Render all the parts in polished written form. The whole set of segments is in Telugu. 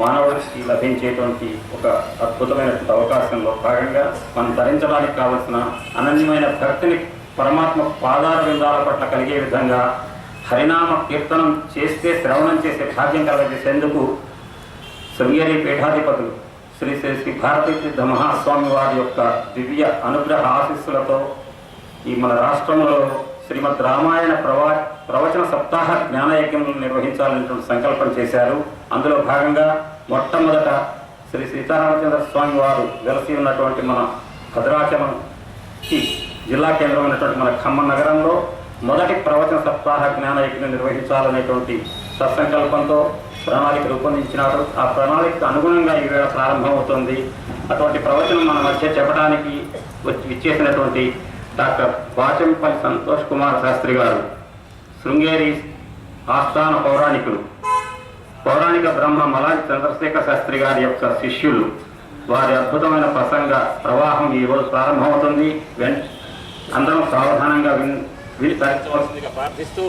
మానవుడికి లభించేటువంటి ఒక అద్భుతమైనటువంటి అవకాశంలో భాగంగా మనం ధరించడానికి కావలసిన అనన్యమైన భక్తిని పరమాత్మ పాదార విందాల పట్ల కలిగే విధంగా హరినామ కీర్తనం చేస్తే శ్రవణం చేసే భాగ్యం కలగజేసేందుకు శృంగేరి పీఠాధిపతులు శ్రీ శ్రీ శ్రీ భారతీ సిద్ధ మహాస్వామి వారి యొక్క దివ్య అనుగ్రహ ఆశీస్సులతో ఈ మన రాష్ట్రంలో శ్రీమద్ రామాయణ ప్రవచన సప్తాహ జ్ఞానయజ్ఞం నిర్వహించాలనేటువంటి సంకల్పం చేశారు. అందులో భాగంగా మొట్టమొదట శ్రీ సీతారామచంద్ర స్వామి వారు వెలసి ఉన్నటువంటి మన భద్రాచలంకి జిల్లా కేంద్రం అయినటువంటి మన ఖమ్మం నగరంలో మొదటి ప్రవచన సప్తాహ జ్ఞానయజ్ఞం నిర్వహించాలనేటువంటి సత్సంకల్పంతో ప్రణాళిక రూపొందించినారు. ఆ ప్రణాళికకు అనుగుణంగా ఈవేళ ప్రారంభమవుతుంది. అటువంటి ప్రవచనం మన మధ్య చెప్పడానికి విచ్చేసినటువంటి డాక్టర్ బాచంపల్లి సంతోష్ కుమార్ శాస్త్రి గారు శృంగేరి ఆస్థాన పౌరాణికులు, పౌరాణిక బ్రహ్మ మలాది చంద్రశేఖర్ శాస్త్రి గారి యొక్క శిష్యులు. వారి అద్భుతమైన ప్రసంగ ప్రవాహం ఈరోజు ప్రారంభమవుతుంది. అందరం సావధానంగా విని తరించవలసిందిగా ప్రార్థిస్తూ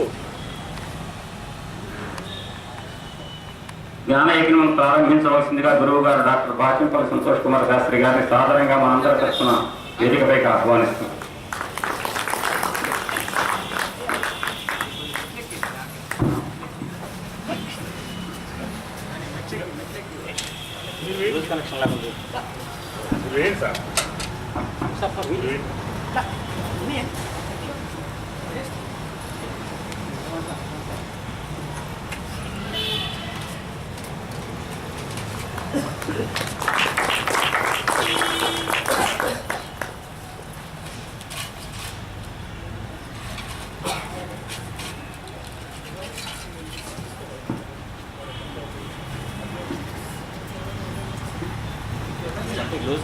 జ్ఞానయజ్ఞం ప్రారంభించవలసిందిగా గురువు గారు డాక్టర్ బాచంపల్లి సంతోష్ కుమార్ శాస్త్రి గారిని సాధారణంగా మనందరి తరఫున వేదికపైకి ఆహ్వానిస్తున్నాం. Lose